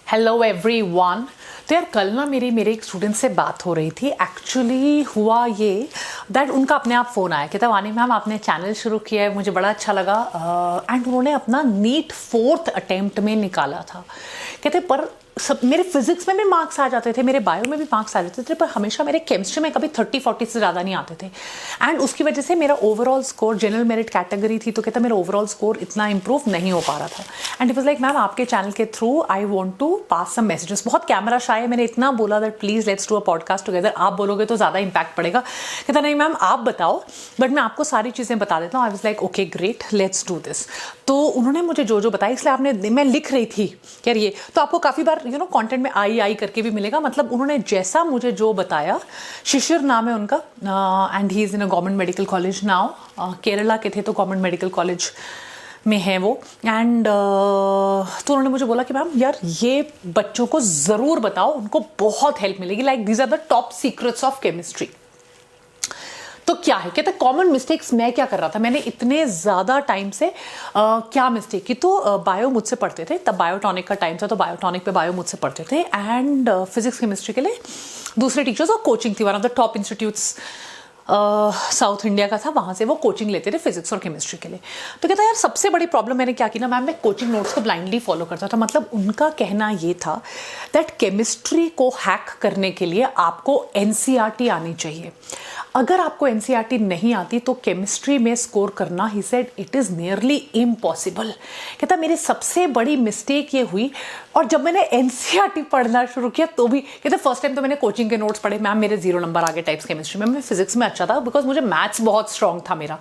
Hello everyone. तो यार कल ना मेरे एक स्टूडेंट से बात हो रही थी। एक्चुअली हुआ ये दैट उनका अपने आप फ़ोन आया, कहता वानी मैम आपने चैनल शुरू किया है, मुझे बड़ा अच्छा लगा। एंड उन्होंने अपना नीट 4th अटेम्प्ट में निकाला था। कहते पर सब मेरे फिजिक्स में भी मार्क्स आ जाते थे, मेरे बायो में भी मार्क्स आ जाते थे, पर हमेशा मेरे केमिस्ट्री में कभी 30-40 से ज़्यादा नहीं आते थे। एंड उसकी वजह से मेरा overall score, general merit category थी, तो कहता मेरा ओवरऑल स्कोर इतना इंप्रूव नहीं हो पा रहा था। And it was like ma'am आपके चैनल के through I want to pass some messages. बहुत कैमरा शाय है, मैंने इतना बोला that please let's do a podcast together, आप बोलोगे तो ज़्यादा इंपैक्ट पड़ेगा। कहता नहीं मैम आप बताओ, बट मैं आपको सारी चीज़ें बता देता हूँ। I was like okay great let's do this. तो उन्होंने मुझे जो जो बताया, इसलिए आपने, मैं लिख रही थी यार ये तो आपको काफ़ी बार कंटेंट में आई करके भी मिलेगा। मतलब उन्होंने जैसा मुझे जो बताया, शिशिर नाम है उनका, and he is in a government medical college now. Kerala के थे तो गवर्नमेंट मेडिकल कॉलेज में है वो। एंड तो उन्होंने मुझे बोला कि मैम यार ये बच्चों को ज़रूर बताओ, उनको बहुत हेल्प मिलेगी, like these are the top secrets of chemistry. तो क्या है, कहते कॉमन मिस्टेक्स मैं क्या कर रहा था, मैंने इतने ज़्यादा टाइम से क्या मिस्टेक की। तो बायो मुझसे पढ़ते थे, तब बायोटॉनिक का टाइम था, तो बायोटॉनिक पे बायो मुझसे पढ़ते थे। एंड फिजिक्स केमिस्ट्री के लिए दूसरे टीचर्स और कोचिंग थी, one of the top institutes south India का था, वहाँ से वो कोचिंग लेते थे फिजिक्स और केमिस्ट्री के लिए। तो कहता यार सबसे बड़ी प्रॉब्लम मैंने क्या की ना मैम, मैं कोचिंग नोट्स को ब्लाइंडली फॉलो करता था। मतलब उनका कहना ये था दैट केमिस्ट्री को हैक करने के लिए आपको एनसीईआरटी आनी चाहिए। अगर आपको एनसीईआरटी नहीं आती तो केमिस्ट्री में स्कोर करना, he said, it is nearly impossible. कहता मेरी सबसे बड़ी मिस्टेक ये हुई, और जब मैंने एनसीईआरटी पढ़ना शुरू किया तो भी, कहते फर्स्ट टाइम तो मैंने कोचिंग के नोट्स पढ़े, मैम मेरे 0 नंबर आ गए टाइप्स केमिस्ट्री में। मैं फिजिक्स में अच्छा था बिकॉज मुझे मैथ्स बहुत स्ट्रॉन्ग था मेरा।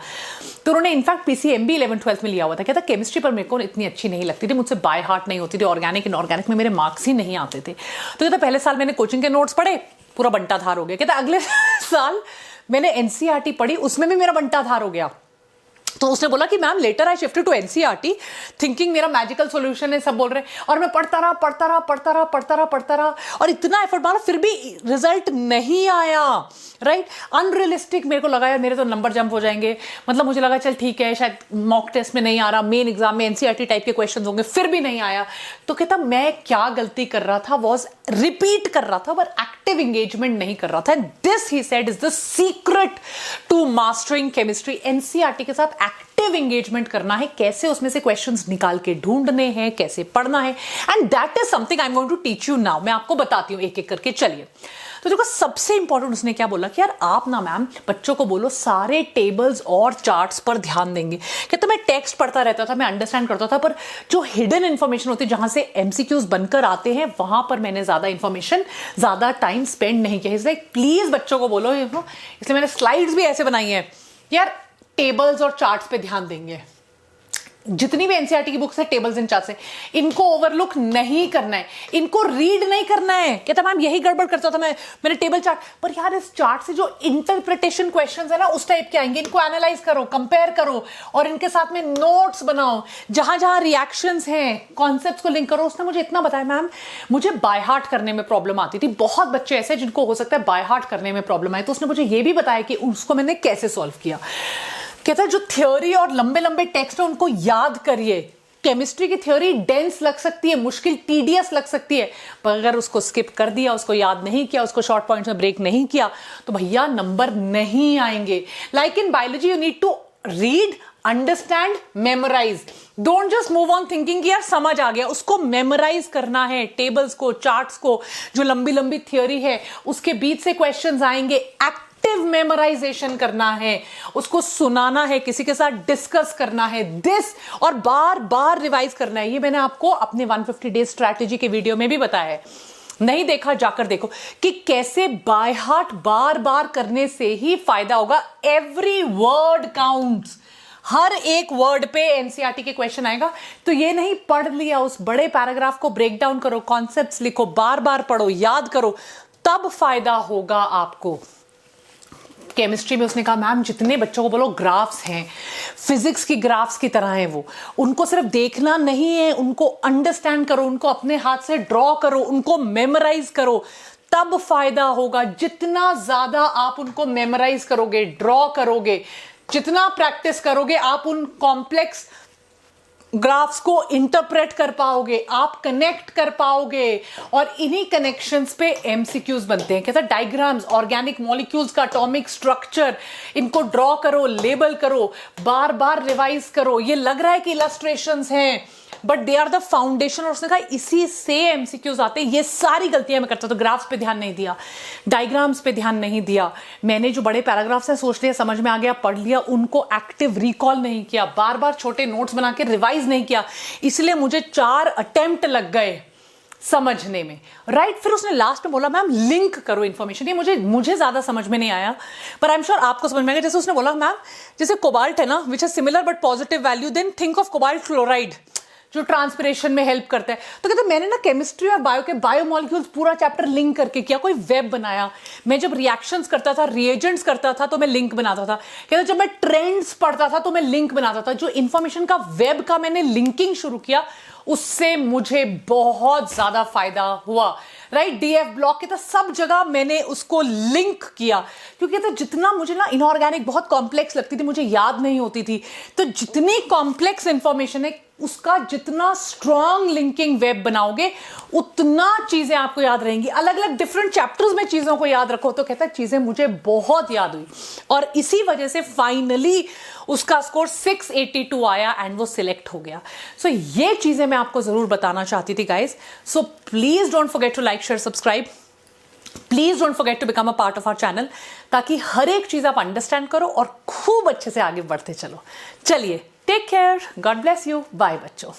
तो उन्होंने इनफैक्ट पीसीएमबी 11th-12th में लिया हुआ था। कहता केमिस्ट्री पर मेरे को इतनी अच्छी नहीं लगती थी, मुझसे बाय हार्ट नहीं होती थी, ऑर्गेनिक इनऑर्गेनिक में मेरे मार्क्स ही नहीं आते थे। तो कहता पहले साल मैंने कोचिंग के नोट्स पढ़े, पूरा बंटाधार हो गया। कहता अगले साल मैंने एनसीईआरटी पढ़ी, उसमें भी मेरा बंटाधार हो गया। तो उसने बोला कि ma'am later I shifted to NCERT thinking मेरा मैजिकल सॉल्यूशन है, सब बोल रहे हैं, और मैं पढ़ता रहा और इतना एफर्ट मारा, फिर भी रिजल्ट नहीं आया। राइट, अनरियलिस्टिक मेरे को लगा यार मेरे तो नंबर जंप हो जाएंगे। मतलब मुझे लगा चल ठीक है, शायद मॉक टेस्ट में नहीं आ रहा, मेन एग्जाम में एनसीईआरटी टाइप के क्वेश्चन होंगे, फिर भी नहीं आया। तो कहता मैं क्या गलती कर रहा था, वॉज रिपीट कर रहा था पर एक्टिव एंगेजमेंट नहीं कर रहा था। This he said is the secret to mastering chemistry. NCERT के साथ एक्टिव एंगेजमेंट करना है, कैसे उसमें से क्वेश्चंस निकाल के ढूंढने हैं, कैसे पढ़ना है, and that is something I am going to teach you now. मैं आपको बताती हूँ एक एक करके, चलिए। तो देखो सबसे इंपॉर्टेंट उसने क्या बोला कि यार आप ना मैम बच्चों को बोलो सारे टेबल्स और चार्ट्स पर ध्यान देंगे। कहते मैं टेक्स्ट पढ़ता रहता था, मैं अंडरस्टैंड करता था, पर जो हिडन इंफॉर्मेशन होती है, जहां से एमसीक्यूज बनकर आते हैं, वहां पर मैंने ज्यादा इंफॉर्मेशन, ज्यादा टाइम स्पेंड नहीं किया। इसलिए प्लीज बच्चों को बोलो, इसलिए मैंने स्लाइड्स भी ऐसे बनाई है यार, टेबल्स और चार्ट्स पे ध्यान देंगे। जितनी भी एनसीईआरटी की बुक्स है, टेबल्स एंड चार्ट्स है, इनको ओवरलुक नहीं करना है, इनको रीड नहीं करना है। कहता मैम यही गड़बड़ करता था मैंने टेबल चार्ट पर। यार इस चार्ट से जो इंटरप्रिटेशन क्वेश्चंस है ना, उस टाइप के आएंगे, इनको एनालाइज करो, कंपेयर करो, और इनके साथ में नोट्स बनाओ, जहां जहां रिएक्शंस हैं, कॉन्सेप्ट्स को लिंक करो। उसने मुझे इतना बताया मैम, मुझे बाय हार्ट करने में प्रॉब्लम आती थी। बहुत बच्चे ऐसे जिनको हो सकता है बाय हार्ट करने में प्रॉब्लम आए, तो उसने मुझे ये भी बताया कि उसको मैंने कैसे सॉल्व किया। कहता है जो थ्योरी और लंबे लंबे टेक्स्ट है उनको याद करिए। केमिस्ट्री की थ्योरी डेंस लग सकती है, मुश्किल, टीडियस लग सकती है, पर अगर उसको स्किप कर दिया, उसको याद नहीं किया, उसको शॉर्ट पॉइंट्स में ब्रेक नहीं किया, तो भैया नंबर नहीं आएंगे। Like in biology you need to read, understand, memorise. Don't just move on thinking कि यार समझ आ गया, उसको मेमोराइज करना है। टेबल्स को, चार्ट्स को, जो लंबी लंबी थ्योरी है उसके बीच से क्वेश्चंस आएंगे, एक्टिव मेमोराइजेशन करना है, उसको सुनाना है, किसी के साथ डिस्कस करना है, दिस, और बार बार रिवाइज करना है। ये मैंने आपको अपने 150 डेज स्ट्रैटेजी के वीडियो में भी बताया है, नहीं देखा जाकर देखो कि कैसे बाय हार्ट बार बार करने से ही फायदा होगा। एवरी वर्ड काउंट्स, हर एक वर्ड पे एनसीईआरटी के क्वेश्चन आएगा। तो ये नहीं पढ़ लिया, उस बड़े पैराग्राफ को ब्रेक डाउन करो, कॉन्सेप्ट्स लिखो, बार बार पढ़ो, याद करो, तब फायदा होगा आपको। केमिस्ट्री में उसने कहा मैम जितने बच्चों को बोलो ग्राफ्स हैं, फिजिक्स की ग्राफ्स की तरह हैं वो, उनको सिर्फ देखना नहीं है, उनको अंडरस्टैंड करो, उनको अपने हाथ से ड्रॉ करो, उनको मेमोराइज करो, तब फायदा होगा। जितना ज्यादा आप उनको मेमोराइज करोगे, ड्रॉ करोगे, जितना प्रैक्टिस करोगे, आप उन कॉम्प्लेक्स ग्राफ्स को इंटरप्रेट कर पाओगे, आप कनेक्ट कर पाओगे, और इन्हीं कनेक्शंस पे एमसीक्यूज बनते हैं। कहता डायग्राम्स, ऑर्गेनिक मॉलिक्यूल्स का एटॉमिक स्ट्रक्चर, इनको ड्रॉ करो, लेबल करो, बार बार रिवाइज करो। ये लग रहा है कि इलस्ट्रेशंस हैं, but they are the foundation. और उसने कहा इसी से एमसीक्यूज आते हैं। ये सारी गलतियां मैं करता, तो ग्राफ्स पे ध्यान नहीं दिया, डायग्राम्स पे ध्यान नहीं दिया, मैंने जो बड़े पैराग्राफ्स हैं सोच लिया, समझ में आ गया, पढ़ लिया, उनको एक्टिव रिकॉल नहीं किया, बार बार छोटे नोट्स बना के रिवाइज नहीं किया, इसलिए मुझे 4 अटेम्प्ट लग गए समझने में, राइट। फिर उसने लास्ट में बोला मैम लिंक करो इन्फॉर्मेशन। ये मुझे ज्यादा समझ में नहीं आया, पर आई एम श्योर आपको समझ में आएगा। जैसे उसने बोला मैम जैसे कोबाल्ट है ना, which is similar but positive value, then think of cobalt chloride जो ट्रांसपिरेशन में हेल्प करता है। तो कहते मैंने ना केमिस्ट्री और बायो के बायोमोलिक्यूल्स पूरा चैप्टर लिंक करके किया, कोई वेब बनाया। मैं जब रिएक्शंस करता था, रिएजेंट्स करता था, तो मैं लिंक बनाता था। कहते जब मैं ट्रेंड्स पढ़ता था तो मैं लिंक बनाता था। जो इंफॉर्मेशन का वेब का मैंने लिंकिंग शुरू किया, उससे मुझे बहुत ज्यादा फायदा हुआ, राइट। डीएफ ब्लॉक के तो सब जगह मैंने उसको लिंक किया, क्योंकि तो जितना मुझे ना इनऑर्गेनिक बहुत कॉम्प्लेक्स लगती थी, मुझे याद नहीं होती थी। तो जितनी कॉम्प्लेक्स इंफॉर्मेशन है, उसका जितना स्ट्रॉन्ग लिंकिंग वेब बनाओगे, उतना चीजें आपको याद रहेंगी। अलग अलग डिफरेंट चैप्टर्स में चीजों को याद रखो। तो कहता है चीजें मुझे बहुत याद हुई, और इसी वजह से फाइनली उसका स्कोर 682 आया एंड वो सिलेक्ट हो गया। सो ये चीजें मैं आपको जरूर बताना चाहती थी guys. So please don't forget to like, share, subscribe. Please don't forget to become a part of our channel, ताकि हर एक चीज आप अंडरस्टैंड करो और खूब अच्छे से आगे बढ़ते चलो। चलिए, take care, God bless you, bye बच्चों।